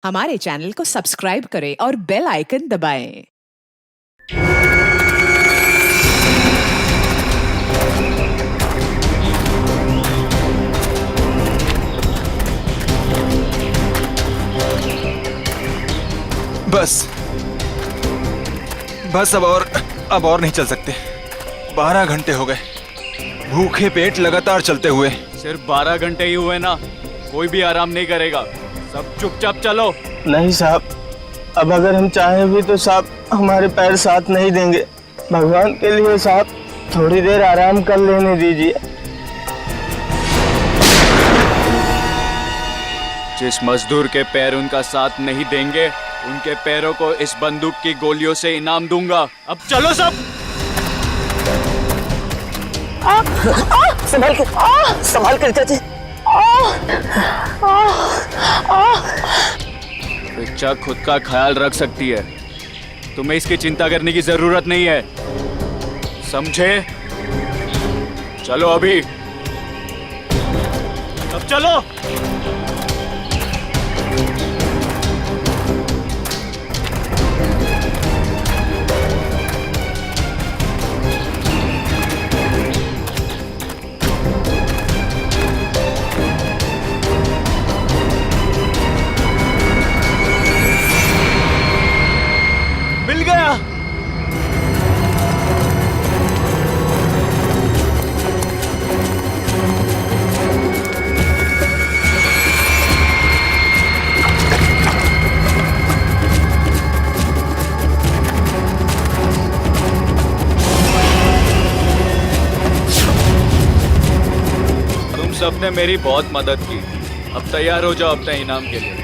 हमारे चैनल को सब्सक्राइब करें और बेल आइकन दबाएं। बस अब और नहीं चल सकते। 12 घंटे हो गए भूखे पेट लगातार चलते हुए। सिर्फ 12 घंटे ही हुए ना, कोई भी आराम नहीं करेगा। सब चुपचाप चलो। नहीं साहब, अब अगर हम चाहें भी तो साहब हमारे पैर साथ नहीं देंगे। भगवान के लिए साहब थोड़ी देर आराम कर लेने दीजिए। जिस मजदूर के पैर उनका साथ नहीं देंगे, उनके पैरों को इस बंदूक की गोलियों से इनाम दूंगा। अब चलो सब। संभाल कर चाची। बच्चा खुद का ख्याल रख सकती है, तुम्हें इसकी चिंता करने की जरूरत नहीं है, समझे? चलो अभी, अब चलो। मिल गया। तुम सबने मेरी बहुत मदद की, अब तैयार हो जाओ अपने इनाम के लिए।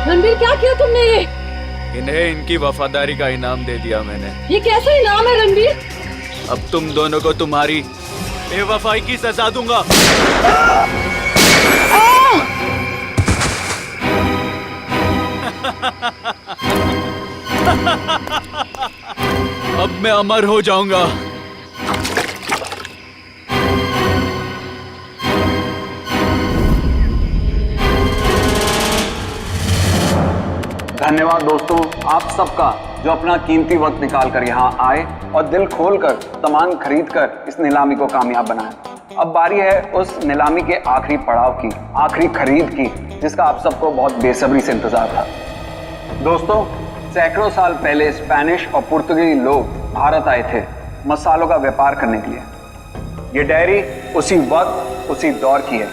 रणबीर, क्या किया तुमने ये? इन्हें इनकी वफादारी का इनाम दे दिया मैंने। ये कैसा इनाम है रणबीर? अब तुम दोनों को तुम्हारी बेवफाई की सजा दूंगा। अब मैं अमर हो जाऊंगा। धन्यवाद दोस्तों, आप सबका जो अपना कीमती वक्त निकाल कर यहाँ आए और दिल खोलकर सामान खरीद कर इस नीलामी को कामयाब बनाया। अब बारी है उस नीलामी के आखिरी पड़ाव की, आखिरी खरीद की, जिसका आप सबको बहुत बेसब्री से इंतजार था। दोस्तों, सैकड़ों साल पहले स्पेनिश और पुर्तगाली लोग भारत आए थे मसालों का व्यापार करने के लिए। ये डायरी उसी वक्त उसी दौर की है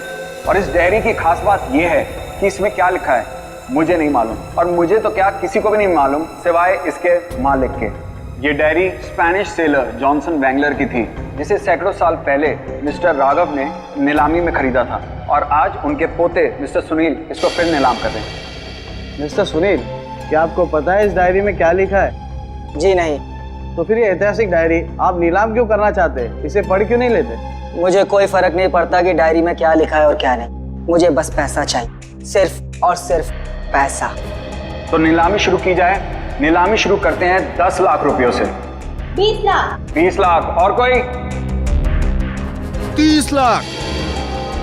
और इस डायरी की खास बात यह है कि इसमें क्या लिखा है मुझे नहीं मालूम, और मुझे तो क्या किसी को भी नहीं मालूम सिवाय इसके मालिक के। ये डायरी स्पेनिश सेलर जॉनसन वैंगलर की थी, जिसे सैकड़ों साल पहले मिस्टर राघव ने नीलामी में खरीदा था और आज उनके पोते मिस्टर सुनील इसको फिर नीलाम कर रहे हैं। मिस्टर सुनील, क्या आपको पता है इस डायरी में क्या लिखा है? जी नहीं। तो फिर ये ऐतिहासिक डायरी आप नीलाम क्यों करना चाहते हैं? इसे पढ़ क्यों नहीं लेते? मुझे कोई फर्क नहीं पड़ता कि डायरी में क्या लिखा है और क्या नहीं, मुझे बस पैसा चाहिए, सिर्फ और सिर्फ पैसा। तो नीलामी शुरू की जाए। नीलामी शुरू करते हैं 10 लाख रुपयों से। 20 लाख। 20 लाख। और कोई? 30 लाख।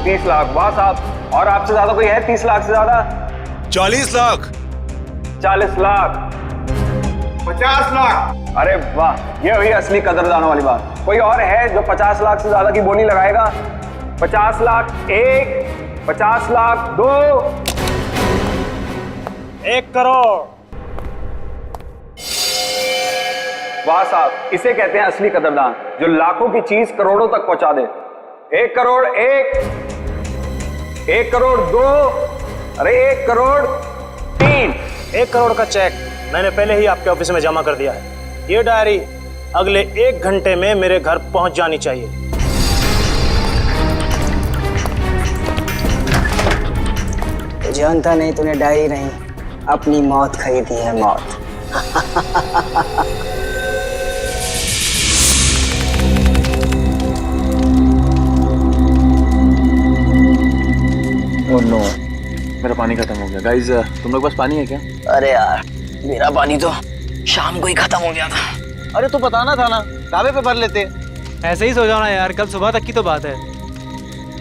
30 लाख। वाह साहब, और आपसे ज्यादा कोई है? 30 लाख से ज्यादा? 40 लाख। 40 लाख। 50 लाख। अरे वाह, ये हुई असली कदरदानों वाली बात। कोई और है जो 50 लाख से ज्यादा की बोली लगाएगा? 50 लाख एक, 50 लाख दो, 1 करोड़। वाह साहब, इसे कहते हैं असली कदरदान, जो लाखों की चीज करोड़ों तक पहुंचा दे। 1 करोड़ एक, 1 करोड़ दो, अरे 1 करोड़ तीन। 1 करोड़ का चेक मैंने पहले ही आपके ऑफिस में जमा कर दिया है। ये डायरी अगले 1 घंटे में मेरे घर पहुंच जानी चाहिए। जानता नहीं तूने डायरी नहीं, अपनी मौत खरीदी है, मौत। नो, मेरा पानी खत्म हो गया। गाइस, तुम लोग पास पानी है क्या? अरे यार, मेरा पानी तो शाम को ही खत्म हो गया था। अरे तो बताना था ना, ढाबे पे भर लेते। ऐसे ही सो जाओ ना यार, कल सुबह तक की तो बात है।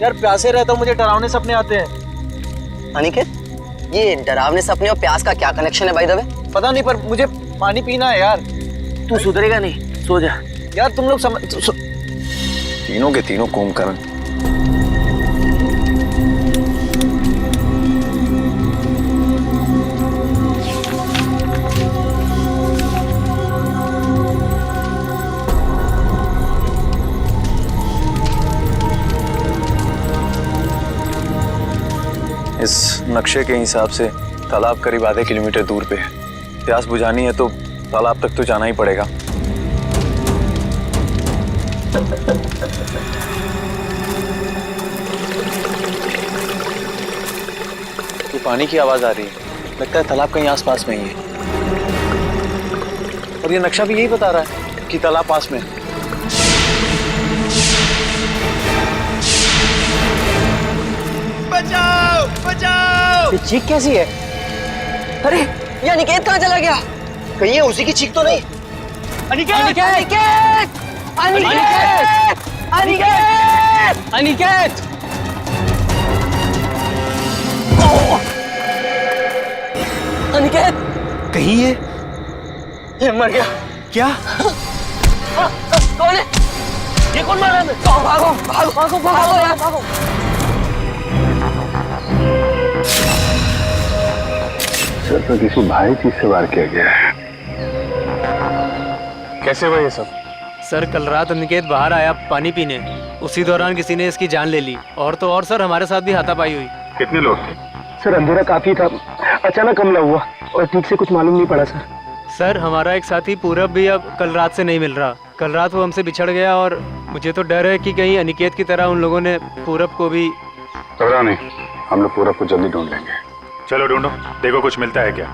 यार प्यासे रहता हूँ, मुझे डरावने सपने आते हैं। अनिकेत, ये डरावने सपने और प्यास का क्या कनेक्शन है भाई दबे? पता नहीं, पर मुझे पानी पीना है यार। तू सुधरेगा नहीं, सो जा। यार तुम लोग तीनों के तीनों कुंभकर्ण। इस नक्शे के हिसाब से तालाब करीब आधे किलोमीटर दूर पे है। प्यास बुझानी है तो तालाब तक तो जाना ही पड़ेगा। तो पानी की आवाज आ रही है, लगता है तालाब कहीं आसपास में ही है। और ये नक्शा भी यही बता रहा है कि तालाब पास में है। बचाओ बचाओ! ये चीख कैसी है? अरे ये अनिकेत कहाँ चला गया? कहीं ये उसी की चीख तो नहीं? अनिकेत! अनिकेत! अनिकेत! अनिकेत! अनिकेत! अनिकेत! कहीं ये मर गया। क्या? कौन है? ये कौन मारा है? भागो भागो भागो भागो यार भागो! सर तो किसी भारी चीज से वार किया गया है। कैसे हुआ ये सब? सर कल रात अनिकेत बाहर आया पानी पीने, उसी दौरान किसी ने इसकी जान ले ली। और तो और सर हमारे साथ भी हाथापाई हुई। कितने लोग थे? सर अंधेरा काफी था, अचानक हमला हुआ और ठीक से कुछ मालूम नहीं पड़ा सर। सर हमारा एक साथी पूरब भी अब कल रात से नहीं मिल रहा। कल रात वो हमसे बिछड़ गया और मुझे तो डर है कि कहीं अनिकेत की तरह उन लोगों ने पूरब को भी। घबराओ नहीं, हम लोग पूरब को जल्दी ढूंढ लेंगे। चलो ढूंढो, देखो कुछ मिलता है क्या।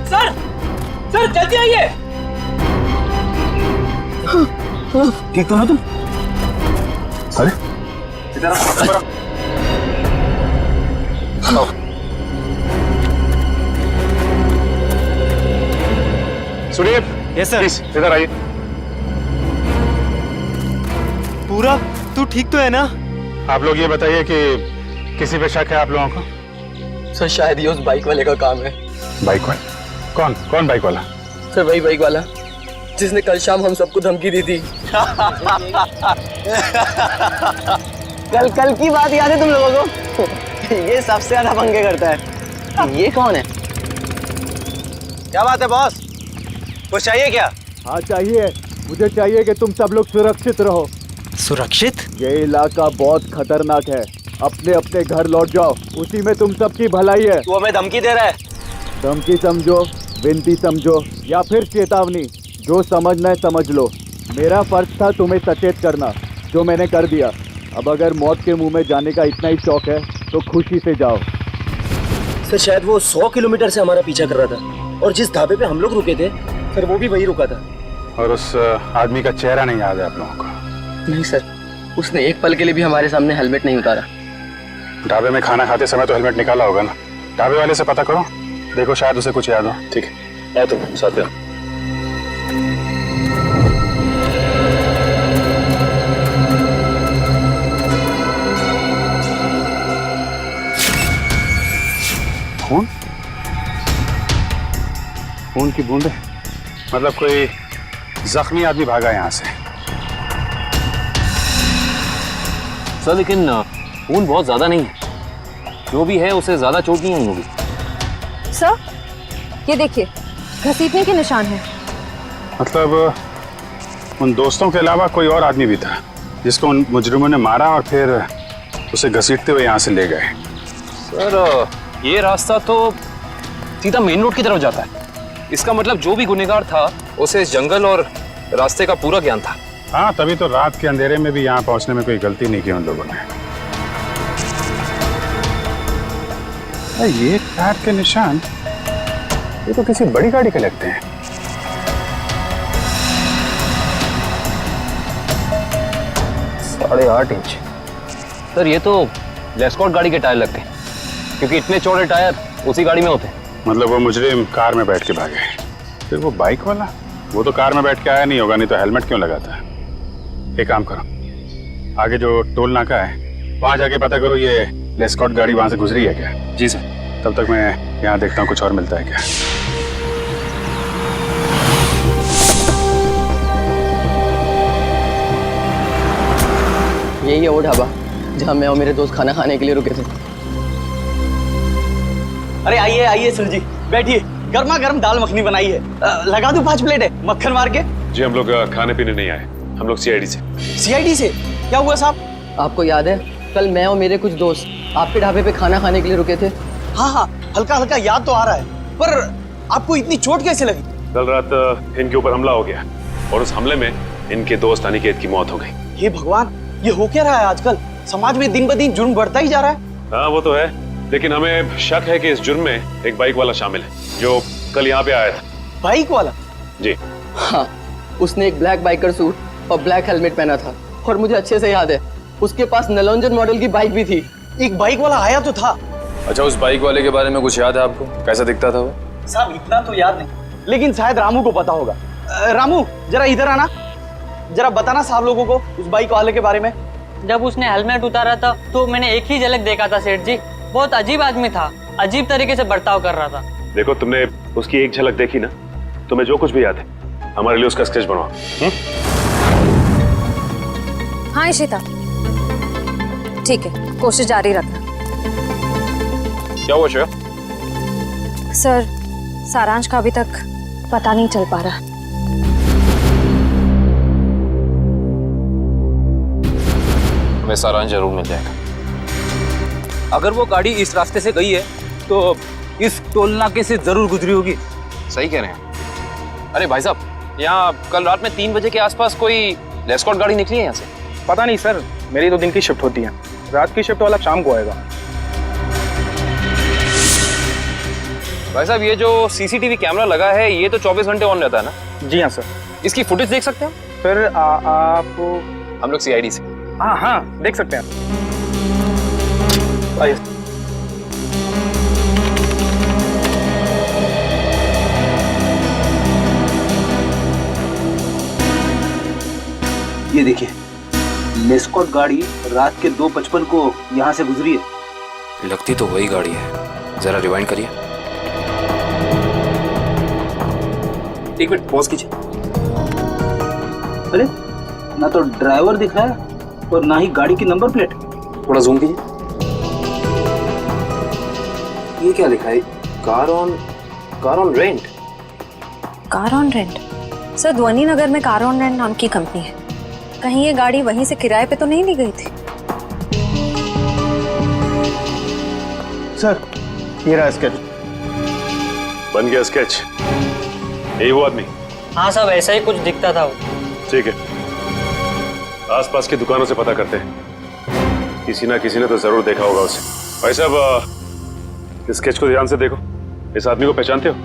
सर सर जल्दी आइए। ठीक तो ना तुम? अरे सुनील, यस सर। इधर आइए। पूरा तू ठीक तो है ना? आप लोग ये बताइए कि किसी पे शक है आप लोगों को? सर शायद ये उस बाइक वाले का काम है। बाइक वाला? कौन कौन बाइक वाला? सर वही बाइक वाला जिसने कल शाम हम सबको धमकी दी थी। कल की बात याद है तुम लोगों को? ये सबसे ज्यादा पंगे करता है। ये कौन है? क्या बात है बॉस, कुछ चाहिए क्या? हाँ चाहिए, मुझे चाहिए कि तुम सब लोग सुरक्षित रहो। सुरक्षित? ये इलाका बहुत खतरनाक है, अपने अपने घर लौट जाओ, उसी में तुम सबकी भलाई है। तू हमें धमकी दे रहा है? धमकी समझो, विनती समझो या फिर चेतावनी, जो समझना है समझ लो। मेरा फर्ज था तुम्हें सचेत करना, जो मैंने कर दिया। अब अगर मौत के मुंह में जाने का इतना ही शौक है तो खुशी से जाओ। सर शायद वो 100 किलोमीटर से हमारा पीछा कर रहा था और जिस ढाबे पे हम लोग रुके थे सर वो भी वही रुका था। और उस आदमी का चेहरा नहीं याद है आप लोगों को? नहीं सर, उसने एक पल के लिए भी हमारे सामने हेलमेट नहीं उतारा। ढाबे में खाना खाते समय तो हेलमेट निकाला होगा ना? ढाबे वाले से पता करो, देखो शायद उसे कुछ याद हो। ठीक है, आए तुम साथ में। खून? खून की बूंदें? मतलब कोई जख्मी आदमी भागा यहाँ से? सर लेकिन खून बहुत ज्यादा नहीं है, जो भी है उसे ज्यादा चोट नहीं आई होगी। सर ये देखिए, घसीटने के निशान हैं। मतलब उन दोस्तों के अलावा कोई और आदमी भी था जिसको उन मुजरिमों ने मारा और फिर उसे घसीटते हुए यहाँ से ले गए। सर ये रास्ता तो सीधा मेन रोड की तरफ जाता है। इसका मतलब जो भी गुनहगार था उसे इस जंगल और रास्ते का पूरा ज्ञान था। हाँ, तभी तो रात के अंधेरे में भी यहाँ पहुँचने में कोई गलती नहीं की उन लोगों ने। ये पैर के निशान ये तो किसी बड़ी गाड़ी के लगते हैं। साढ़े 8 इंच। सर ये तो लेस्कॉट गाड़ी के टायर लगते हैं, क्योंकि इतने चौड़े टायर उसी गाड़ी में होते हैं। मतलब वो मुजरिम कार में बैठ के भागे, फिर वो बाइक वाला वो तो कार में बैठ के आया नहीं होगा, नहीं तो हेलमेट क्यों लगाता है। एक काम करो, आगे जो टोल नाका है वहां जाके पता करो ये लेस्कॉट गाड़ी वहां से गुजरी है क्या। जी सर। तब तक मैं यहाँ देखता हूँ कुछ और मिलता है क्या। यही है वो ढाबा जहाँ मैं और मेरे दोस्त खाना खाने के लिए रुके थे। अरे आइए आइए सर जी, बैठिए। गर्मा गर्म दाल मखनी बनाई है, लगा दूं 5 प्लेट है मक्खन मार के। जी हम लोग खाने पीने नहीं आए, हम लोग सीआईडी से। सीआईडी से? क्या हुआ साहब? आपको याद है कल मैं और मेरे कुछ दोस्त आपके ढाबे पे खाना खाने के लिए रुके थे? हाँ हाँ, हल्का हल्का याद तो आ रहा है, पर आपको इतनी चोट कैसे लगी? कल रात इनके ऊपर हमला हो गया और उस हमले में इनके दोस्त अनिकेत की मौत हो गई। हे भगवान, ये हो क्या रहा है आजकल? समाज में दिन ब दिन जुर्म बढ़ता ही जा रहा है। हाँ वो तो है, लेकिन हमें शक है कि इस जुर्म में एक बाइक वाला शामिल है जो कल यहाँ पे आया था। बाइक वाला? जी हाँ, उसने एक ब्लैक बाइकर सूट और ब्लैक हेलमेट पहना था, और मुझे अच्छे से याद है उसके पास नलोंजन मॉडल की बाइक भी थी। एक बाइक वाला आया तो था। अच्छा, उस बाइक वाले के बारे में कुछ याद है आपको? कैसा दिखता था वो? साहब इतना तो याद नहीं, लेकिन शायद रामू को पता होगा। रामू जरा इधर आना, जरा बताना साहब लोगों को उस बाइक वाले के बारे में। जब उसने हेलमेट उतारा था तो मैंने एक ही झलक देखा था सेठ जी। बहुत अजीब आदमी था, अजीब तरीके से बर्ताव कर रहा था। देखो, तुमने उसकी एक झलक देखी ना, तुम्हें जो कुछ भी याद है हमारे लिए उसका स्केच बनवाओ। हाँ इशिता, ठीक है, कोशिश जारी रखना। क्या हुआ श्रेया? सर, सारांश का अभी तक पता नहीं चल पा रहा। हमें सारांश जरूर मिल जाएगा। अगर वो गाड़ी इस रास्ते से गई है तो इस टोल नाके से जरूर गुजरी होगी। सही कह रहे हैं। अरे भाई साहब, यहाँ कल रात में 3 बजे के आसपास कोई लेस्कॉट गाड़ी निकली है यहाँ से? पता नहीं सर, मेरी तो दिन की शिफ्ट होती है, रात की शिफ्ट वाला शाम को आएगा। भाई साहब, ये जो सीसीटीवी कैमरा लगा है ये तो 24 घंटे ऑन रहता है ना? जी हाँ सर। इसकी फुटेज देख सकते हैं सर? आप? हम लोग सीआईडी से। हाँ हाँ, देख सकते हैं। आइए। ये देखिए, लेस्कॉट गाड़ी रात के 2:55 को यहाँ से गुजरी है। लगती तो वही गाड़ी है, जरा रिवाइंड करिए। एक मिनट पॉज कीजिए। अरे, ना तो ड्राइवर दिख रहा है और ना ही गाड़ी की नंबर प्लेट। थोड़ा जूम कीजिए। ये क्या लिखा है? Car on rent. Car on rent? Sir, ध्वनि नगर में कार ऑन रेंट नाम की कंपनी है। कहीं ये गाड़ी वहीं से किराए पे तो नहीं ली गई थी? सर, ये रहा स्केच। बन गया स्केच? यही वो आदमी? हाँ साहब, ऐसा ही कुछ दिखता था वो। ठीक है, आसपास की दुकानों से पता करते हैं, किसी ना किसी ने तो जरूर देखा होगा उसे। भाई साहब, इस स्केच को ध्यान से देखो, इस आदमी को पहचानते हो?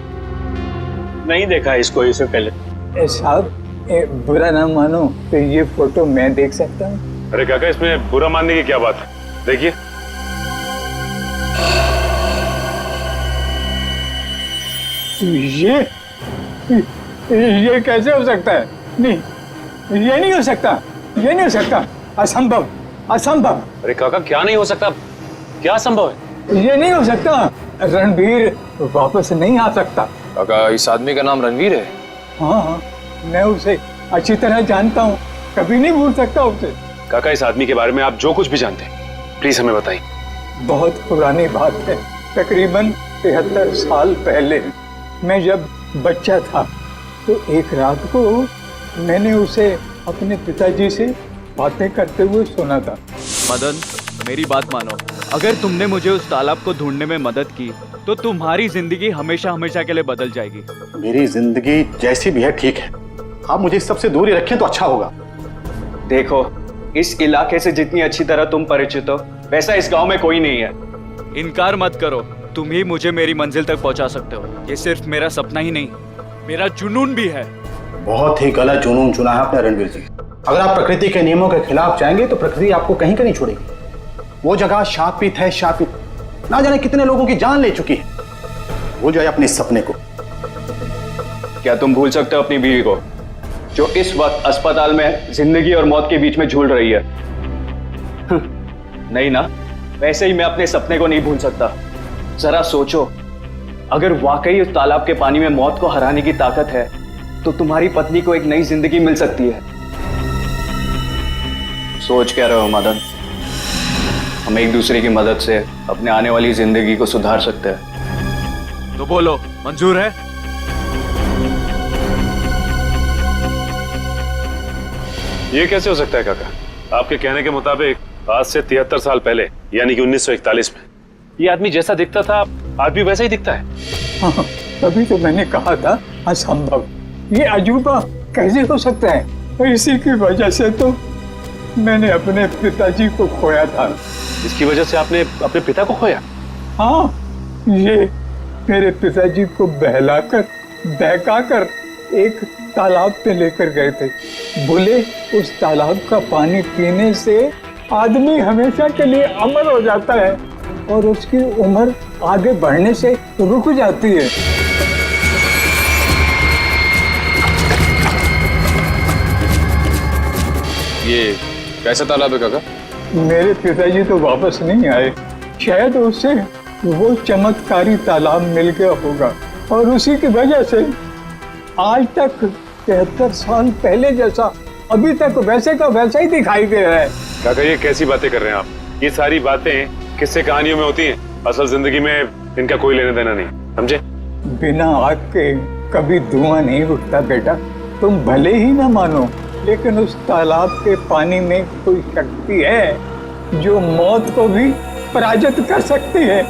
नहीं देखा इसको इससे पहले। साहब, बुरा ना मानो तो ये फोटो मैं देख सकता हूँ? अरे काका, इसमें बुरा मानने की क्या बात है? देखिए। ये कैसे हो सकता है? नहीं, ये नहीं हो सकता, ये नहीं हो सकता, असंभव, असंभव। अरे काका, क्या नहीं हो सकता? क्या संभव है? ये नहीं हो सकता, रणवीर वापस नहीं आ सकता। काका, इस आदमी का नाम रणवीर है? हाँ हाँ, मैं उसे अच्छी तरह जानता हूँ, कभी नहीं भूल सकता उसे। काका, इस आदमी के बारे में आप जो कुछ भी जानते हैं प्लीज हमें बताइए। बहुत पुरानी बात है, तकरीबन 73 साल पहले मैं जब बच्चा था तो एक रात को मैंने उसे अपने पिताजी से बातें करते हुए सुना था। मदन, मेरी बात मानो, अगर तुमने मुझे उस तालाब को ढूंढने में मदद की तो तुम्हारी जिंदगी हमेशा हमेशा के लिए बदल जाएगी। मेरी जिंदगी जैसी भी है ठीक है, आप मुझे सबसे दूर ही रखें तो अच्छा होगा। देखो, इस इलाके से जितनी अच्छी तरह तुम परिचित हो वैसा इस गांव में कोई नहीं है। इनकार मत करो, तुम ही मुझे मेरी मंजिल तक पहुंचा सकते हो। ये सिर्फ मेरा सपना ही नहीं, मेरा जुनून भी है। बहुत ही गलत जुनून चुना है आपने रणवीर जी। अगर आप प्रकृति के नियमों के खिलाफ जाएंगे तो प्रकृति आपको कहीं का नहीं छोड़ेगी। वो जगह शापित है, शापित। ना जाने कितने लोगों की जान ले चुकी है। भूल जाए अपने सपने को। क्या तुम भूल सकते हो अपनी बीवी को, जो इस वक्त अस्पताल में जिंदगी और मौत के बीच में झूल रही है? नहीं ना, वैसे ही मैं अपने सपने को नहीं भूल सकता। जरा सोचो, अगर वाकई उस तालाब के पानी में मौत को हराने की ताकत है तो तुम्हारी पत्नी को एक नई जिंदगी मिल सकती है। सोच क्या रहे हो मदन? हम एक दूसरे की मदद से अपने आने वाली जिंदगी को सुधार सकते हैं। तो बोलो, मंजूर है? ये कैसे हो सकता है काका? आपके कहने के मुताबिक आज से 73 साल पहले यानी कि 1941 में ये आदमी जैसा दिखता था आज भी वैसा ही दिखता है। हाँ, तभी तो मैंने कहा था असंभव। ये अजूबा कैसे हो सकता है? और इसी की वजह से तो मैंने अपने पिताजी को खोया था। इसकी वजह से आपने अपने पिता को खोया? हाँ, ये मेरे पिताजी को बहकाकर एक तालाब पे लेकर गए थे। बोले उस तालाब का पानी पीने से आदमी हमेशा के लिए अमर हो जाता है और उसकी उम्र आगे बढ़ने से रुक जाती है। ये कैसा तालाब है काका? मेरे पिताजी तो वापस नहीं आए। शायद उसे वो चमत्कारी तालाब मिल गया होगा और उसी की वजह से आज तक 73 साल पहले जैसा अभी तक वैसे का वैसा ही दिखाई दे रहा है। काका ये कैसी बातें कर रहे हैं आप? ये सारी बातें किस्से कहानियों में होती हैं, असल जिंदगी में इनका कोई लेना देना नहीं, समझे? बिना आग के कभी धुआं नहीं उठता बेटा। तुम भले ही ना मानो, लेकिन उस तालाब के पानी में कोई शक्ति है जो मौत को भी पराजित कर सकती है।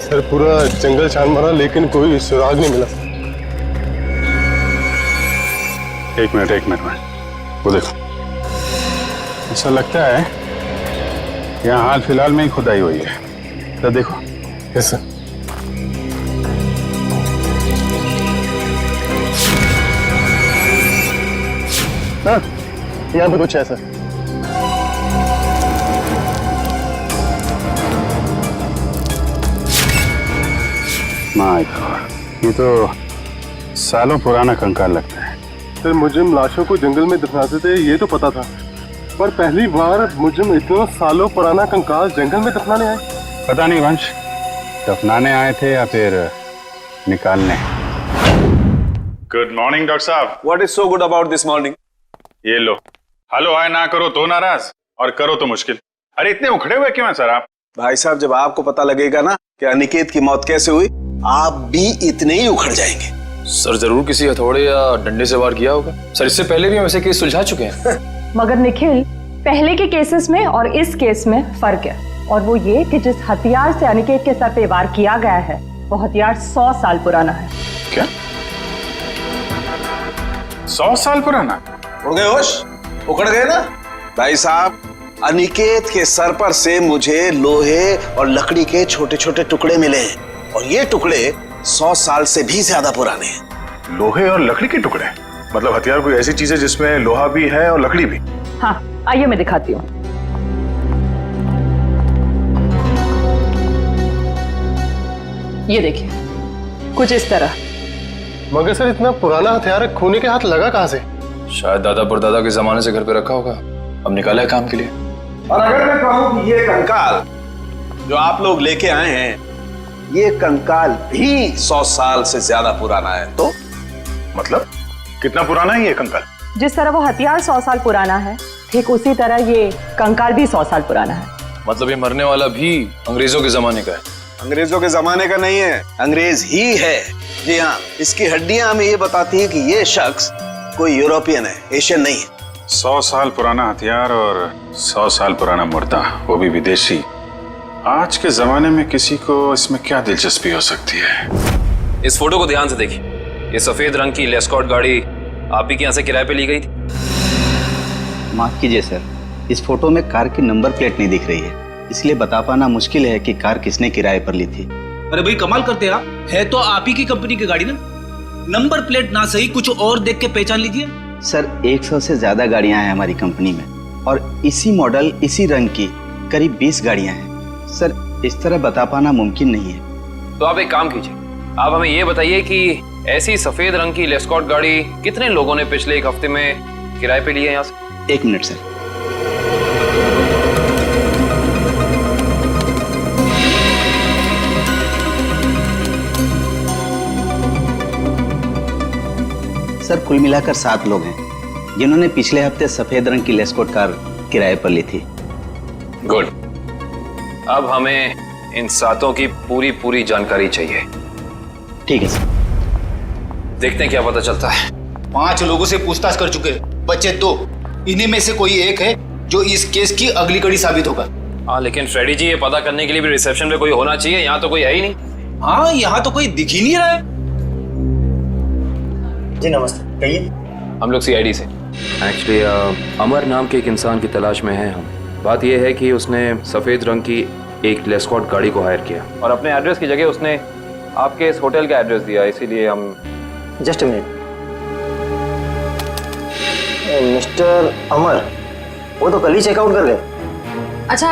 सर पूरा जंगल छान मारा लेकिन कोई सुराग नहीं मिला। एक मिनट वो देखो, ऐसा लगता है यहाँ हाल फिलहाल में ही खुदाई हुई है। तो देखो। Yes sir. हाँ, यहाँ पे कुछ है सर। माय गॉड, ये तो सालों पुराना कंकाल लगता है। सर मुजरिम लाशों को जंगल में दफनाते थे ये तो पता था, पर पहली बार मुजरिम इतना सालों पुराना कंकाल जंगल में दफनाने आए। पता नहीं वंश, दफनाने आए थे या फिर निकालने। गुड मॉर्निंग डॉक्टर साहब। What is so good about this morning? ये लो। हेलो हाय ना करो तो नाराज और करो तो मुश्किल। अरे इतने उखड़े हुए क्यों हैं सर आप? भाई साहब, जब आपको पता लगेगा ना कि अनिकेत की मौत कैसे हुई, आप भी इतने ही उखड़ जाएंगे। सर जरूर किसी हथौड़े या डंडे से वार किया होगा। सर इससे पहले भी हम ऐसे केस सुलझा चुके हैं। मगर निखिल, पहले के केसेस में और इस केस में फर्क है, और वो ये कि जिस हथियार से अनिकेत के सर पे वार किया गया है वो हथियार 100 साल पुराना है। क्या? 100 साल पुराना? उड़ गए होश? उखड़ गए ना? भाई साहब, अनिकेत के सर पर से मुझे लोहे और लकड़ी के छोटे छोटे टुकड़े मिले हैं और ये टुकड़े 100 साल से भी ज्यादा पुराने हैं। लोहे और लकड़ी के टुकड़े? मतलब हथियार कोई ऐसी चीज है जिसमें लोहा भी है और लकड़ी भी? हाँ, आइए मैं दिखाती हूँ। ये देखिए, कुछ इस तरह। मगर सर इतना पुराना हथियार खूनी के हाथ लगा कहाँ से? शायद दादा परदादा के जमाने से घर पे रखा होगा, अब निकाला है काम के लिए। और अगर मैं कहूं कि ये कंकाल जो आप लोग लेके आए हैं, ये कंकाल भी 100 साल से ज्यादा पुराना है, तो मतलब कितना पुराना है ये कंकाल? जिस तरह वो हथियार 100 साल पुराना है, ठीक उसी तरह ये कंकाल भी 100 साल पुराना है। मतलब ये मरने वाला भी अंग्रेजों के जमाने का है? अंग्रेजों के जमाने का नहीं है, अंग्रेज ही है। जी हाँ, इसकी हड्डियां हमें ये बताती है कि ये शख्स कोई यूरोपियन है, एशियन नहीं है। 100 साल पुराना हथियार और 100 साल पुराना मुर्दा, वो भी विदेशी। आज के जमाने में किसी को इसमें क्या दिलचस्पी हो सकती है? इस फोटो को ध्यान से देखिए। ये सफेद रंग की लेस्कॉट गाड़ी आप ही के यहाँ से किराए पे ली गई थी? माफ कीजिए सर, इस फोटो में कार की नंबर प्लेट नहीं दिख रही है। इसलिए बता पाना मुश्किल है कि कार किसने किराए पर ली थी। अरे भाई कमाल करते हैं आप, है तो आप ही की कंपनी की गाड़ी ना, नंबर प्लेट ना सही कुछ और देख के पहचान लीजिए। सर 100 से ज्यादा गाड़ियां हैं हमारी कंपनी में और इसी मॉडल इसी रंग की करीब 20 गाड़ियां हैं। सर इस तरह बता पाना मुमकिन नहीं है। तो आप एक काम कीजिए, आप हमें ये बताइए कि ऐसी सफेद रंग की लेस्कॉट गाड़ी कितने लोगों ने पिछले एक हफ्ते में किराए पे ली है यहाँ से? 1 मिनट सर। सर कुल मिलाकर 7 लोग हैं जिन्होंने पिछले हफ्ते सफेद रंग की लेस्कॉट कार किराए पर ली थी। गुड। अब हमें इन 7 की पूरी जानकारी चाहिए। ठीक है सर। देखते हैं क्या पता चलता है। 5 लोगों से पूछताछ कर चुके, बच्चे 2, इन्हीं में से कोई एक है जो इस केस की अगली कड़ी साबित होगा। हाँ लेकिन फ्रेडी जी, ये पता करने के लिए भी रिसेप्शन पे कोई होना चाहिए, यहाँ तो कोई है ही नहीं। हाँ यहाँ तो कोई दिख ही नहीं रहा है। जी नमस्ते, कहिए। हम लोग सीआईडी से। एक्चुअली अमर नाम के एक इंसान की तलाश में हैं हम। बात यह है कि उसने सफ़ेद रंग की एक लेस्कॉट गाड़ी को हायर किया और अपने एड्रेस की जगह उसने आपके इस होटल का एड्रेस दिया, इसीलिए हम। Just a minute. मिस्टर अमर, वो तो कल ही चेकआउट कर गए। अच्छा,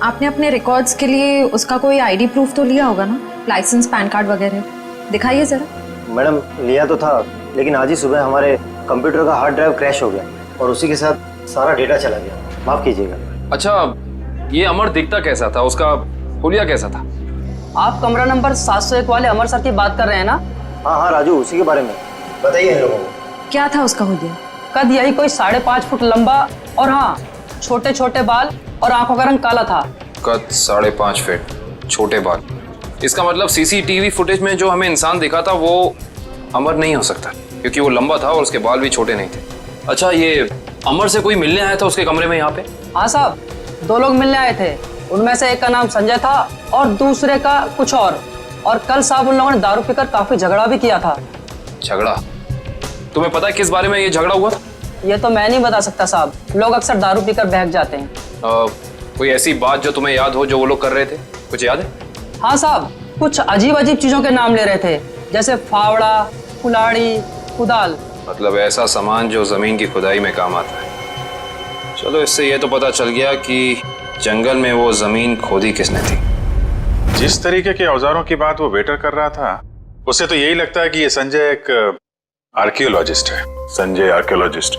आपने अपने रिकॉर्ड्स के लिए उसका कोई आईडी प्रूफ तो लिया होगा ना, लाइसेंस, पैन कार्ड वगैरह? दिखाइए जरा। मैडम लिया तो था, लेकिन आज ही सुबह हमारे कंप्यूटर का हार्ड ड्राइव क्रैश हो गया और उसी के साथ सारा डेटा चला गया, माफ कीजिएगा। अच्छा, ये अमर दिखता कैसा था, उसका हुलिया कैसा था? आप कमरा नंबर 701 वाले अमर सर की बात कर रहे हैं ना? हाँ राजू, उसी के बारे में बताइए इन लोगों को। क्या था उसका हुलिया? कद यही कोई 5.5 फुट लंबा और हाँ छोटे छोटे बाल और आंखों का रंग काला था। कद 5.5 फीट, छोटे बाल। इसका मतलब सीसीटीवी फुटेज में जो हमें इंसान दिखा था वो अमर नहीं हो सकता, क्योंकि वो लंबा था और उसके बाल भी छोटे नहीं थे। अच्छा, ये अमर से कोई मिलने आया था उसके कमरे में यहाँ पे? हाँ साहब, 2 लोग मिलने आए थे, उनमें से एक का नाम संजय था और दूसरे का कुछ और कल साहब उन लोगों ने दारू पीकर काफी झगड़ा भी किया था। झगड़ा? तुम्हें पता है किस बारे में ये झगड़ा हुआ था? ये तो मैं नहीं बता सकता साहब, लोग अक्सर दारू पीकर बहक जाते हैं। कोई ऐसी बात जो तुम्हें याद हो जो वो लोग कर रहे थे, कुछ याद है? हाँ साहब, कुछ अजीब चीजों के नाम ले रहे थे, जैसे फावड़ा, कुल्हाड़ी, कुदाल। मतलब ऐसा सामान जो जमीन की खुदाई में काम आता है। चलो, इससे ये तो पता चल गया कि जंगल में वो जमीन खोदी किसने थी। जिस तरीके के औजारों की बात वो वेटर कर रहा था, उससे तो यही लगता है कि ये संजय एक आर्कियोलॉजिस्ट है। संजय आर्कियोलॉजिस्ट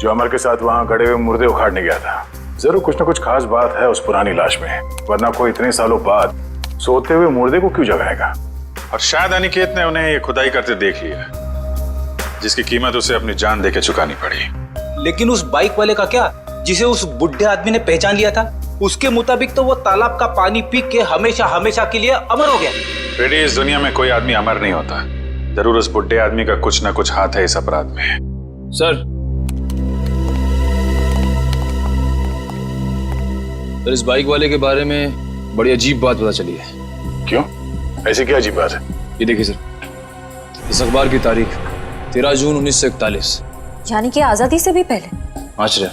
जो अमर के साथ वहां गड़े हुए मुर्दे उखाड़ने गया था। जरूर कुछ ना कुछ खास बात है उस पुरानी लाश में, वरना कोई इतने सालों बाद सोते हुए मुर्दे को क्यों जगाएगा। और शायद अनिकेत ने उन्हें ये खुदाई करते देख लिया, जिसकी कीमत उसे अपनी जान देके चुकानी पड़ी। लेकिन उस बाइक वाले का क्या, जिसे उस बुढ़े आदमी ने पहचान लिया था? उसके मुताबिक तो वो तालाब का पानी पी के हमेशा के लिए अमर हो गया। फ्रेडी, इस दुनिया में कोई आदमी अमर नहीं होता। जरूर उस बुढ़े आदमी का कुछ ना कुछ हाथ है इस अपराध में। सर, इस बाइक वाले के बारे में बड़ी अजीब बात पता चली है। क्यों? ऐसी क्या अजीब बात है? ये देखिए सर, इस अखबार की तारीख 13 जून 1941, यानी कि आजादी से भी पहले। आश्चर्य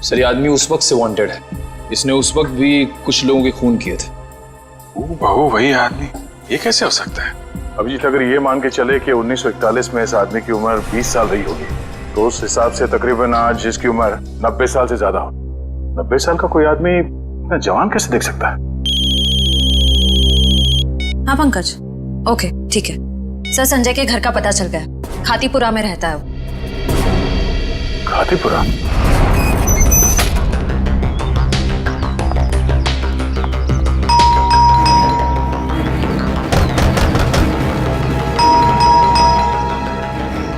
सर, ये आदमी उस वक्त से वांटेड है। इसने उस वक्त भी कुछ लोगों के खून किए थे। बहू, वही आदमी? ये कैसे हो सकता है? अभिजीत, अगर ये मान के चले कि 1941 में इस आदमी की उम्र 20 साल रही होगी, तो उस हिसाब से तकरीबन आज जिसकी उम्र 90 साल से ज्यादा हो, 90 साल का कोई आदमी इतना जवान कैसे दिख सकता है? हाँ पंकज, ओके ठीक है सर। संजय के घर का पता चल गया, खातीपुरा में रहता है वो। खातीपुरा?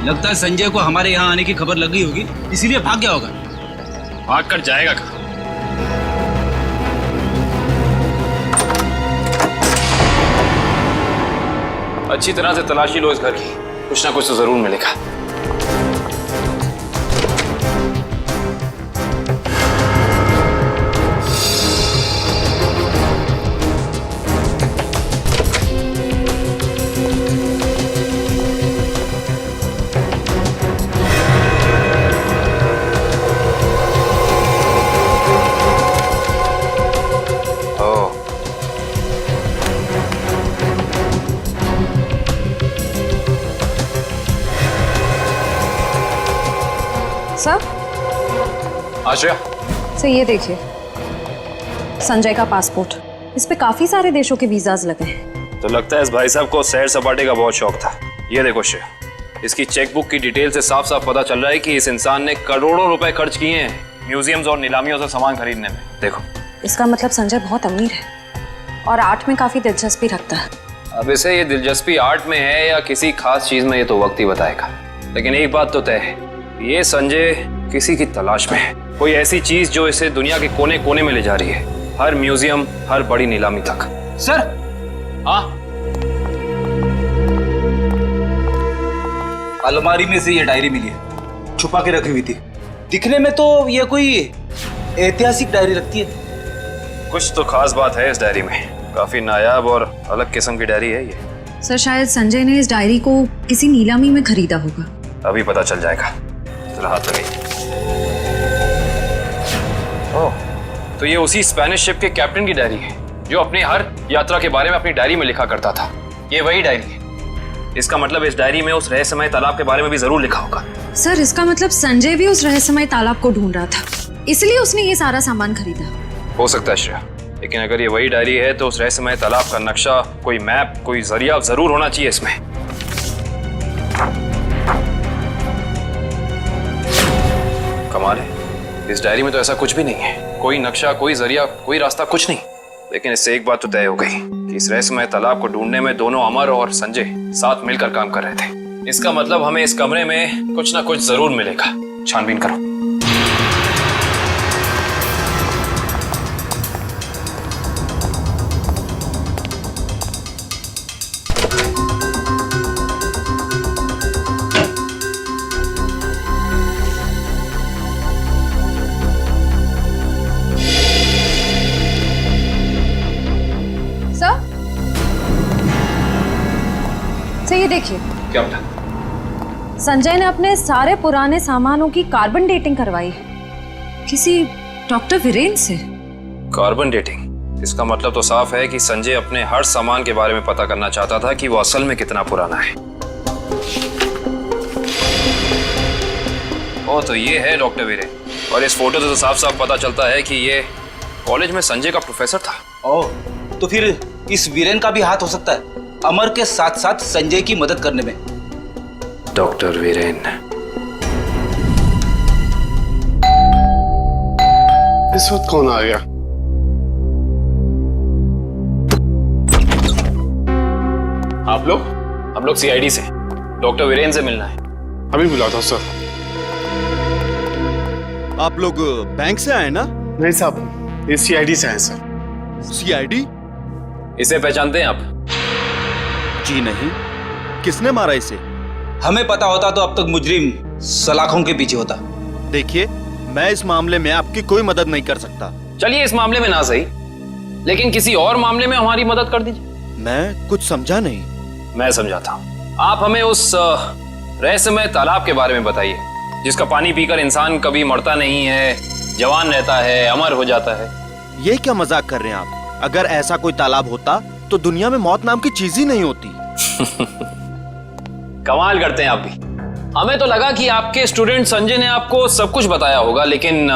लगता है संजय को हमारे यहाँ आने की खबर लग गई होगी, इसीलिए भाग गया होगा। भाग कर जाएगा कहाँ? अच्छी तरह से तलाशी लो इस घर की, कुछ ना कुछ तो जरूर मिलेगा। सर आश्रया, सर ये देखिए, संजय का पासपोर्ट, इस पे काफी सारे देशों के वीजाज लगे हैं। तो लगता है इस भाई साहब को सैर सपाटे का बहुत शौक था। ये देखो श्रेया, इसकी चेकबुक की डिटेल से साफ साफ पता चल रहा है कि इस इंसान ने करोड़ों रुपए खर्च किए हैं म्यूजियम्स और नीलामियों से सामान खरीदने में। देखो, इसका मतलब संजय बहुत अमीर है और आर्ट में काफी दिलचस्पी रखता है। अब इसे ये दिलचस्पी आर्ट में है या किसी खास चीज में, ये तो वक्त ही बताएगा। लेकिन एक बात तो तय है, ये संजय किसी की तलाश में है, कोई ऐसी चीज जो इसे दुनिया के कोने कोने में ले जा रही है, हर म्यूजियम, हर बड़ी नीलामी तक। सर, हाँ, अलमारी में से ये डायरी मिली है, छुपा के रखी हुई थी। दिखने में तो ये कोई ऐतिहासिक डायरी लगती है। कुछ तो खास बात है इस डायरी में, काफी नायाब और अलग किस्म की डायरी है ये। सर शायद संजय ने इस डायरी को किसी नीलामी में खरीदा होगा। अभी पता चल जाएगा। जरा हाथ लगाइए। ओह, तो ये उसी स्पेनिश शिप के कैप्टन की डायरी है जो अपनी हर यात्रा के बारे में अपनी डायरी में लिखा करता था। ये वही डायरी है। इसका मतलब इस डायरी में उस रहस्यमय तालाब के बारे में भी जरूर लिखा होगा। सर इसका मतलब संजय भी उस रहस्यमय तालाब को ढूंढ रहा था, इसलिए उसने ये सारा सामान खरीदा। हो सकता है श्रेया, लेकिन अगर ये वही डायरी है तो उस रहस्यमय तालाब का नक्शा, कोई मैप, कोई जरिया जरूर होना चाहिए इसमें। कमाल है, इस डायरी में तो ऐसा कुछ भी नहीं है, कोई नक्शा, कोई जरिया, कोई रास्ता, कुछ नहीं। लेकिन इससे एक बात तो तय हो गई कि इस रहस्यमय तालाब को ढूंढने में दोनों अमर और संजय साथ मिलकर काम कर रहे थे। इसका मतलब हमें इस कमरे में कुछ ना कुछ जरूर मिलेगा। छानबीन करो। ये देखिए, क्या बेटा? संजय ने अपने सारे पुराने सामानों की कार्बन डेटिंग करवाई है, किसी डॉक्टर वीरेन से। Carbon dating? इसका मतलब तो साफ है कि संजय अपने हर सामान के बारे में पता करना चाहता था कि वो असल में कितना पुराना है। ओ, तो ये है डॉक्टर वीरेन, और इस फोटो से तो साफ साफ पता चलता है कि ये कॉलेज में संजय का प्रोफेसर था। ओह, तो फिर इस वीरेन का भी हाथ हो सकता है अमर के साथ साथ संजय की मदद करने में। डॉक्टर वीरेन। इस वक्त कौन आ गया? आप लोग? हम लोग सीआईडी से, डॉक्टर वीरेन से मिलना है। अभी बुलाता हूं सर। आप लोग बैंक से आए ना? नहीं साहब, ये सीआईडी से आए सर। सीआईडी? इसे पहचानते हैं आप? जी नहीं। किसने मारा इसे? हमें पता होता तो अब तक मुजरिम सलाखों के पीछे होता। देखिए, मैं इस मामले में आपकी कोई मदद नहीं कर सकता। चलिए, इस मामले में ना सही, लेकिन किसी और मामले में हमारी मदद कर दीजिए। मैं कुछ समझा नहीं। मैं समझाता हूँ। आप हमें उस रहस्यमय तालाब के बारे में बताइए, जिसका पानी पीकर इंसान कभी मरता नहीं है, जवान रहता है, अमर हो जाता है। ये क्या मजाक कर रहे हैं आप? अगर ऐसा कोई तालाब होता तो दुनिया में मौत नाम की चीज ही नहीं होती। कमाल करते हैं आप भी। हमें तो लगा कि आपके स्टूडेंट संजय ने आपको सब कुछ बताया होगा, लेकिन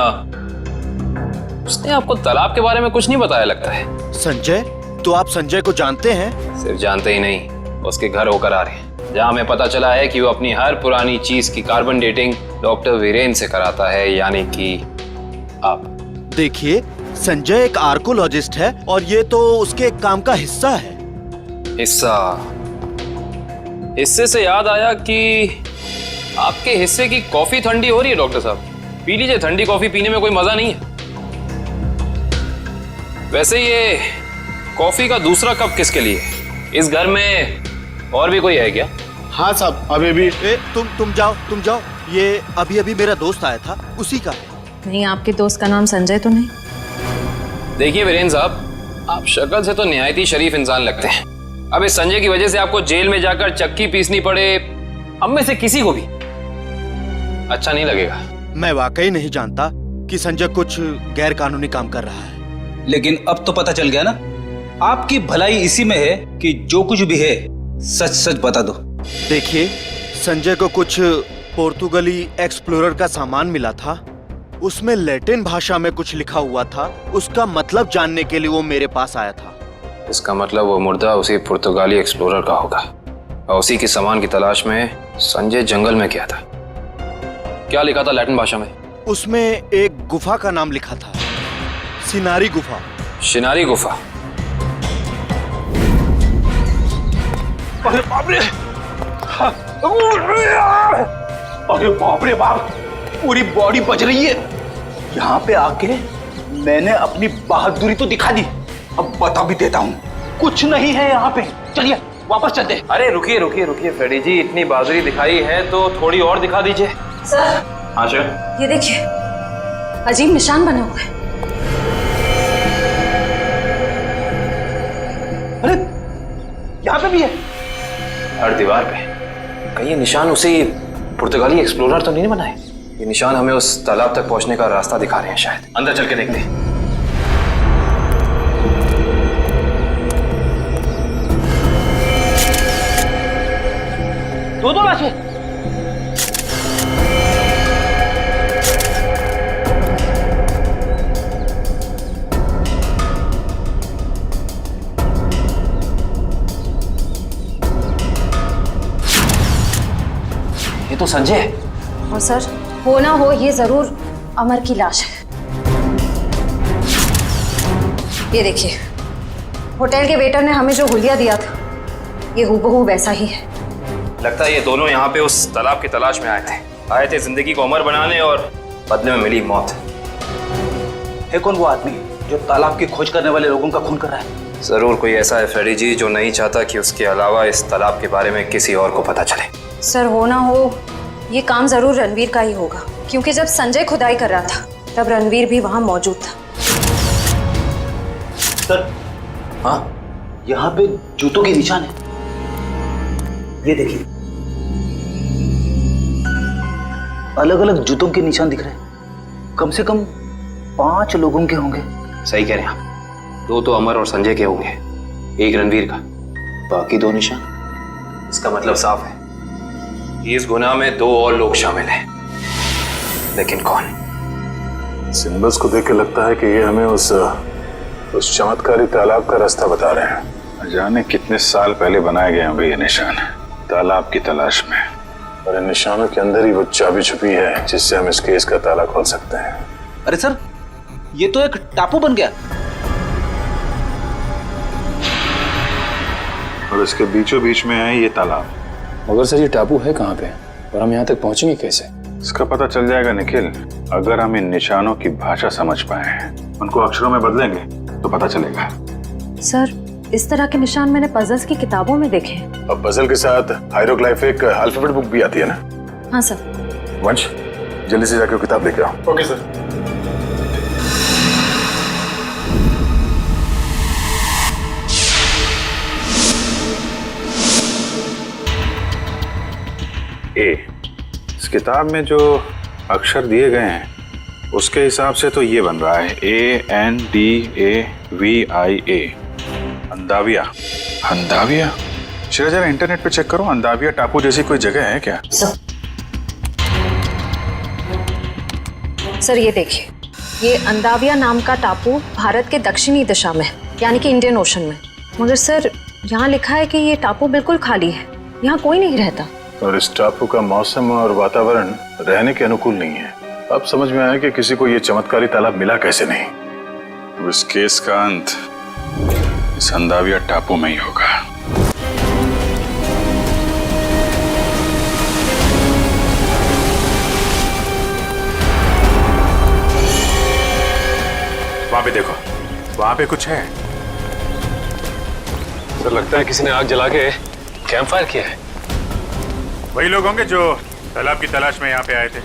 उसने आपको तालाब के बारे में कुछ नहीं बताया लगता है। संजय? तो आप संजय को जानते हैं? सिर्फ जानते ही नहीं, उसके घर होकर आ रहे हैं, जहां हमें पता चला है कि वो अपनी हर पुरानी चीज की कार्बन डेटिंग डॉक्टर वीरेन से कराता है, यानी कि आप। देखिए, संजय एक आर्कोलॉजिस्ट है और ये तो उसके एक काम का हिस्सा है। हिस्सा? हिस्से से याद आया कि आपके हिस्से की कॉफी ठंडी हो रही है डॉक्टर साहब, पी लीजिए। ठंडी कॉफी पीने में कोई मजा नहीं है। वैसे ये कॉफी का दूसरा कप किसके लिए? इस घर में और भी कोई है क्या? हाँ साहब, अभी भी। तुम जाओ। ये अभी मेरा दोस्त आया था, उसी का है। नहीं, आपके दोस्त का नाम संजय तो नहीं? देखिए वीरेन साहब, आप शक्ल से तो निहायत ही शरीफ इंसान लगते हैं। अब इस संजय की वजह से आपको जेल में जाकर चक्की पीसनी पड़े, हम में से किसी को भी अच्छा नहीं लगेगा। मैं वाकई नहीं जानता कि संजय कुछ गैर कानूनी काम कर रहा है। लेकिन अब तो पता चल गया ना। आपकी भलाई इसी में है कि जो कुछ भी है सच सच बता दो। देखिए, संजय को कुछ पोर्तुगली एक्सप्लोरर का सामान मिला था, उसमें लैटिन भाषा में कुछ लिखा हुआ था। उसका मतलब जानने के लिए वो मेरे पास आया था। इसका मतलब वो मुर्दा उसी पुर्तगाली एक्सप्लोरर का होगा और उसी के सामान की तलाश में संजय जंगल में गया था। क्या लिखा था लैटिन भाषा में? उसमें एक गुफा का नाम लिखा था, सिनारी गुफा। शिनारी गुफा? अरे बाप रे! अरे बाप रे बाप! पूरी बॉडी बज रही है। यहाँ पे आके मैंने अपनी बहादुरी तो दिखा दी, अब बता भी देता हूँ, कुछ नहीं है यहाँ पे। चलिए वापस चलते। अरे रुकिए रुकिए रुकिए फ्रेडी जी, इतनी बहादुरी दिखाई है तो थोड़ी और दिखा दीजिए। सर, हाँ सर। ये देखिए, अजीब निशान बने हुए हैं। अरे यहाँ पे भी है। हर दीवार पे। कहीं ये निशान उसी पुर्तगाली एक्सप्लोरर तो नहीं बनाए? ये निशान हमें उस तालाब तक पहुंचने का रास्ता दिखा रहे हैं शायद। अंदर चल के देखते हैं। दो लाशें। ये तो संजय। और सर, हो ना हो ये जरूर अमर की लाश है। ये देखिए, होटल के वेटर ने हमें जो हुलिया दिया था, ये हूबहू वैसा ही है। लगता है ये दोनों यहाँ पे उस तालाब की तलाश में आए थे जिंदगी को अमर बनाने और बदले में मिली मौत। है कौन वो आदमी जो तालाब की खोज करने वाले लोगों का खून कर रहा है? जरूर कोई ऐसा है फ्रेडी जी जो नहीं चाहता कि उसके अलावा इस तालाब के बारे में किसी और को पता चले। सर, हो ना हो ये काम जरूर रणवीर का ही होगा, क्योंकि जब संजय खुदाई कर रहा था तब रणवीर भी वहां मौजूद था। सर, हाँ, यहाँ पे जूतों के निशान है। ये देखिए, अलग अलग जूतों के निशान दिख रहे हैं। कम से कम 5 लोगों के होंगे। सही कह रहे हैं आप। 2 तो अमर और संजय के होंगे, 1 रणवीर का, बाकी 2 निशान। इसका मतलब साफ है, इस गुनाह में 2 और लोग शामिल हैं, लेकिन कौन? सिंबल्स को देख के लगता है कि ये हमें उस चमत्कारी तालाब का रास्ता बता रहे हैं। जाने कितने साल पहले बनाए गए होंगे ये निशान, तालाब की तलाश में। और इन निशानों के अंदर ही वो चाबी छुपी है जिससे हम इस केस का ताला खोल सकते हैं। अरे सर, ये तो एक टापू बन गया। और इसके बीचों बीच में है ये तालाब। मगर सर, ये टापू है कहाँ पे और हम यहाँ तक पहुंचेंगे कैसे? इसका पता चल जाएगा निखिल, अगर हम इन निशानों की भाषा समझ पाए, उनको अक्षरों में बदलेंगे तो पता चलेगा। सर, इस तरह के निशान मैंने पजल्स की किताबों में देखे हैं। अब पजल के साथ हायरोग्लाइफिक अल्फाबेट बुक भी आती है ना? हाँ सर। वंश, जल्दी से जाकर किताब लेके आओ। Okay sir. इस किताब में जो अक्षर दिए गए हैं उसके हिसाब से तो ये बन रहा है ANDAVIA, अंदाविया। अंदाविया? चलो जरा इंटरनेट पे चेक करो, अंदाविया टापू जैसी कोई जगह है क्या? सर, ये देखिए, ये अंदाविया नाम का टापू भारत के दक्षिणी दिशा में, यानी कि इंडियन ओशन में। मगर सर, यहाँ लिखा है कि ये टापू बिल्कुल खाली है, यहाँ कोई नहीं रहता। और इस टापू का मौसम और वातावरण रहने के अनुकूल नहीं है। अब समझ में आया कि किसी को ये चमत्कारी तालाब मिला कैसे नहीं। इस केस का अंत इस अंदाविया टापू में ही होगा। वहां पे देखो, वहां पे कुछ है। सर, लगता है किसी ने आग जला के कैंप फायर किया है। वही लोग होंगे जो तालाब की तलाश में यहाँ पे आए थे।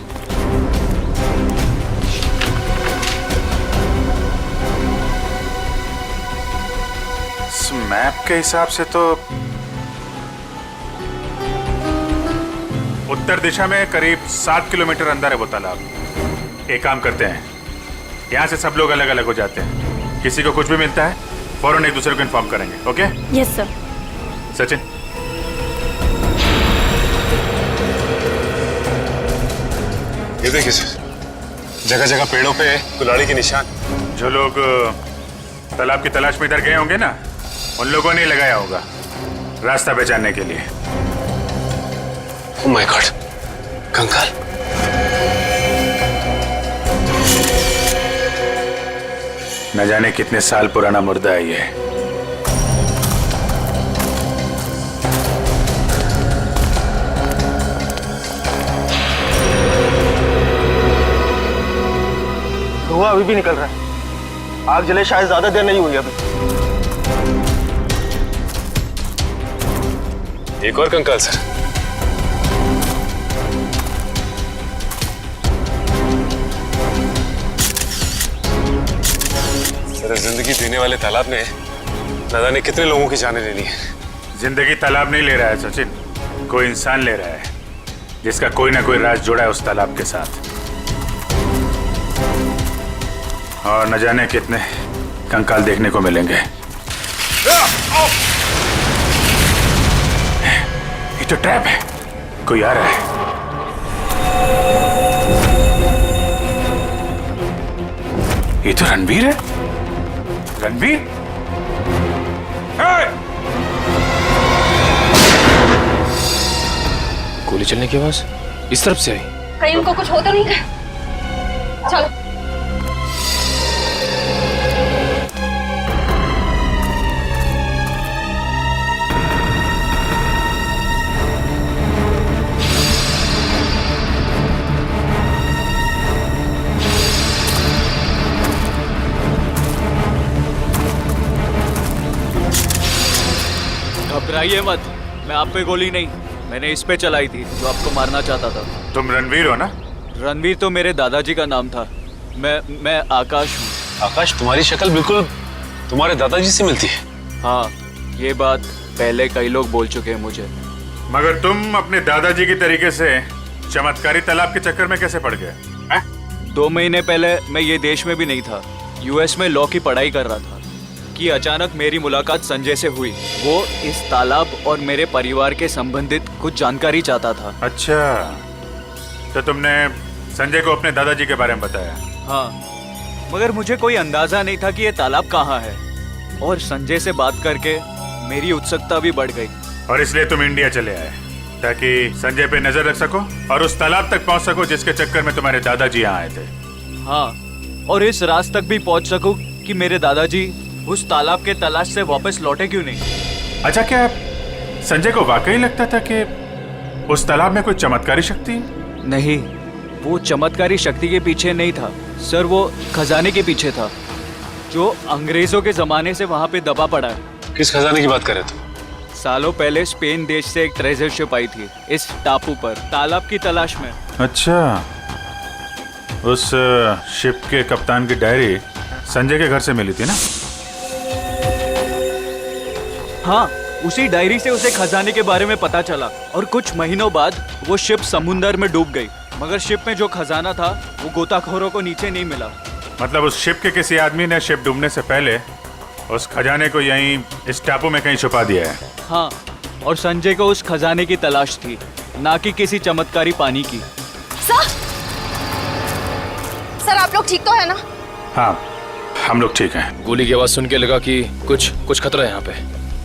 इस मैप के हिसाब से तो उत्तर दिशा में करीब 7 किलोमीटर अंदर है वो तालाब। एक काम करते हैं, यहाँ से सब लोग अलग अलग हो जाते हैं। किसी को कुछ भी मिलता है फौरन एक दूसरे को इन्फॉर्म करेंगे। ओके? Yes sir. सचिन, ये देखिए सर, जगह जगह पेड़ों पे कुल्हाड़ी के निशान। जो लोग तालाब की तलाश में इधर गए होंगे ना, उन लोगों ने लगाया होगा रास्ता पहचानने के लिए। ओह माय गॉड, कंकाल। न जाने कितने साल पुराना मुर्दा है ये। धुआं अभी भी निकल रहा है। आग जले शायद ज्यादा देर नहीं हुई अभी। एक और कंकाल सर। सर, जिंदगी देने वाले तालाब ने न जाने कितने लोगों की जानें ले ली है। जिंदगी तालाब नहीं ले रहा है सचिन, कोई इंसान ले रहा है जिसका कोई ना कोई राज जुड़ा है उस तालाब के साथ। और न जाने कितने कंकाल देखने को मिलेंगे। ये तो ट्रैप है, कोई आ रहा है। ये तो रणवीर है। रणवीर, गोली चलने की आवाज इस तरफ से आई। कहीं उनको कुछ हो तो नहीं गया? चलो। घबराइए मत, मैं आप पे गोली नहीं, मैंने इस पे चलाई थी जो आपको मारना चाहता था। तुम रणवीर हो ना? रणवीर तो मेरे दादाजी का नाम था। मैं आकाश हूँ। आकाश, तुम्हारी शक्ल बिल्कुल तुम्हारे दादाजी से मिलती है। हाँ, ये बात पहले कई लोग बोल चुके हैं मुझे। मगर तुम अपने दादाजी की तरीके से चमत्कारी तालाब के चक्कर में कैसे पड़ गए? 2 महीने पहले मैं ये देश में भी नहीं था, यूएस में लॉ की पढ़ाई कर रहा था कि अचानक मेरी मुलाकात संजय से हुई। वो इस तालाब और मेरे परिवार के संबंधित कुछ जानकारी चाहता था। अच्छा, तो तुमने संजय को अपने दादाजी के बारे में बताया? हाँ, मगर मुझे कोई अंदाजा नहीं था कि ये तालाब कहाँ है। और संजय से बात करके मेरी उत्सुकता भी बढ़ गई। और इसलिए तुम इंडिया चले आए ताकि संजय पे नजर रख सको और उस तालाब तक पहुंच सको जिसके चक्कर में तुम्हारे दादाजी यहाँ आए थे। हाँ, और इस राज तक भी पहुंच सकूं कि मेरे दादाजी उस तालाब के तलाश से वापस लौटे क्यों नहीं। अच्छा, क्या संजय को वाकई लगता था कि उस तालाब में कोई चमत्कारी शक्ति? नहीं, वो चमत्कारी शक्ति के पीछे नहीं था सर, वो खजाने के पीछे था जो अंग्रेजों के जमाने से वहाँ पे दबा पड़ा है। किस खजाने की बात कर रहे थे? सालों पहले स्पेन देश से एक ट्रेजर शिप आई थी इस टापू पर तालाब की तलाश में। अच्छा, उस शिप के कप्तान की डायरी संजय के घर से मिली थी ना? हाँ, उसी डायरी से उसे खजाने के बारे में पता चला और कुछ महीनों बाद वो शिप समुंदर में डूब गई। मगर शिप में जो खजाना था वो गोताखोरों को नीचे नहीं मिला। मतलब उस शिप के किसी आदमी ने शिप डूबने से पहले उस खजाने को यहीं इस टापू में कहीं छुपा दिया है। हाँ, और संजय को उस खजाने की तलाश थी, ना कि किसी चमत्कारी पानी की। सर, आप लोग ठीक तो है ना? हाँ, हम लोग ठीक हैं। गोली की आवाज सुन के लगा कि कुछ खतरा है यहाँ पे।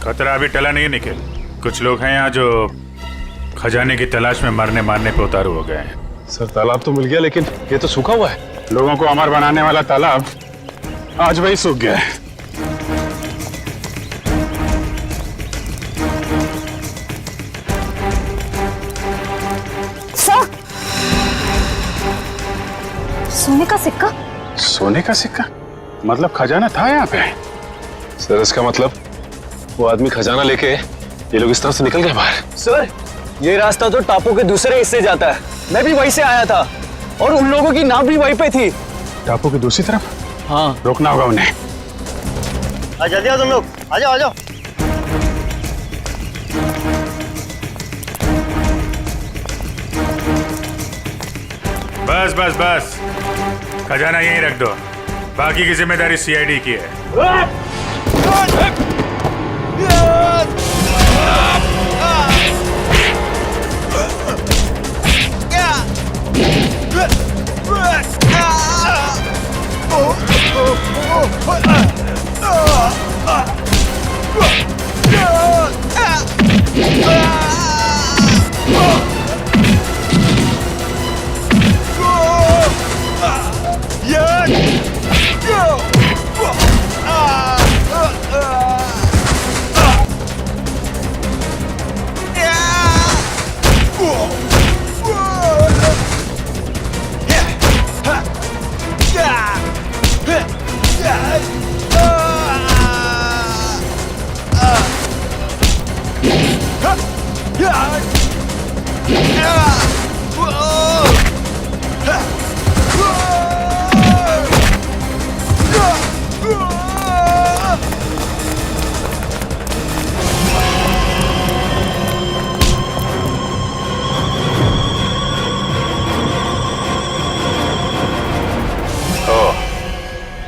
खतरा अभी टला नहीं है निखिल। कुछ लोग हैं यहाँ जो खजाने की तलाश में मरने मारने पे उतारू हो गए हैं। सर, तालाब तो मिल गया लेकिन ये तो सूखा हुआ है। लोगों को अमर बनाने वाला तालाब आज वही सूख गया है। सर, सोने का सिक्का। सोने का सिक्का? मतलब खजाना था यहाँ पे? सर, इसका मतलब वो आदमी खजाना लेके ये लोग इस तरफ से निकल गए बाहर। सर, ये रास्ता तो टापू के दूसरे हिस्से जाता है। मैं भी वहीं से आया था और उन लोगों की नाव भी वहीं पे थी। टापू की दूसरी तरफ? हाँ, रोकना होगा उन्हें। जल्दी आओ तुम लोग, आ जाओ आ जाओ। बस बस बस, खजाना यहीं रख दो, बाकी की जिम्मेदारी सीआईडी की है।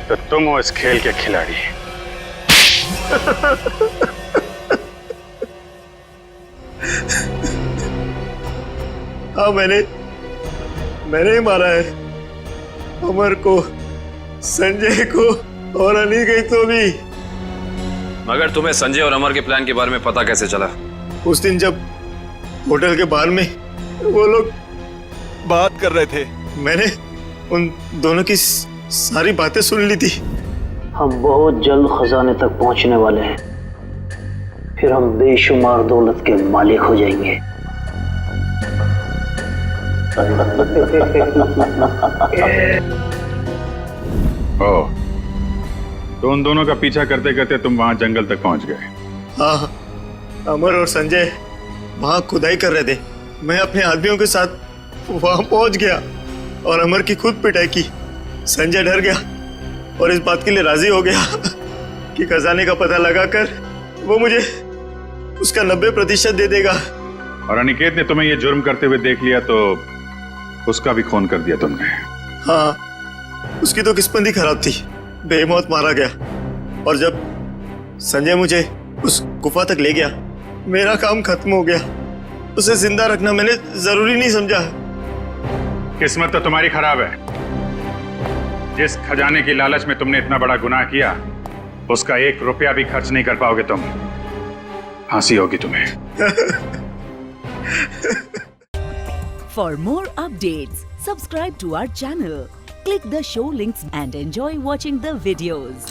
तो तुम हो इस खेल के खिलाड़ी। हाँ, मैंने ही मारा है अमर को, संजय को और अनिकेत को भी। मगर तुम्हें संजय और अमर के प्लान के बारे में पता कैसे चला? उस दिन जब होटल के बाहर में वो लोग बात कर रहे थे, मैंने उन दोनों की सारी बातें सुन ली थी। हम बहुत जल्द खजाने तक पहुंचने वाले हैं, फिर हम बेशुमार दौलत के मालिक हो जाएंगे। ओह, तो उन दोनों का पीछा करते करते तुम वहां जंगल तक पहुंच गए। हाँ, अमर और संजय वहां खुदाई कर रहे थे। मैं अपने आदमियों के साथ वहां पहुंच गया और अमर की खुद पिटाई की। संजय डर गया और इस बात के लिए राजी हो गया कि खजाने का पता लगाकर वो मुझे उसका 90% दे देगा। और अनिकेत ने तुम्हें ये जुर्म करते हुए देख लिया तो उसका भी खून कर दिया तुमने। हाँ, उसकी तो किस्मत ही खराब थी, बेमौत मारा गया। और जब संजय मुझे उस गुफा तक ले गया, मेरा काम खत्म हो गया। उसे जिंदा रखना मैंने जरूरी नहीं समझा। किस्मत तो तुम्हारी खराब है। जिस खजाने की लालच में तुमने इतना बड़ा गुनाह किया, उसका 1 रुपया भी खर्च नहीं कर पाओगे तुम। फांसी होगी तुम्हें। For more updates, subscribe to our channel, click the show links and enjoy watching the videos.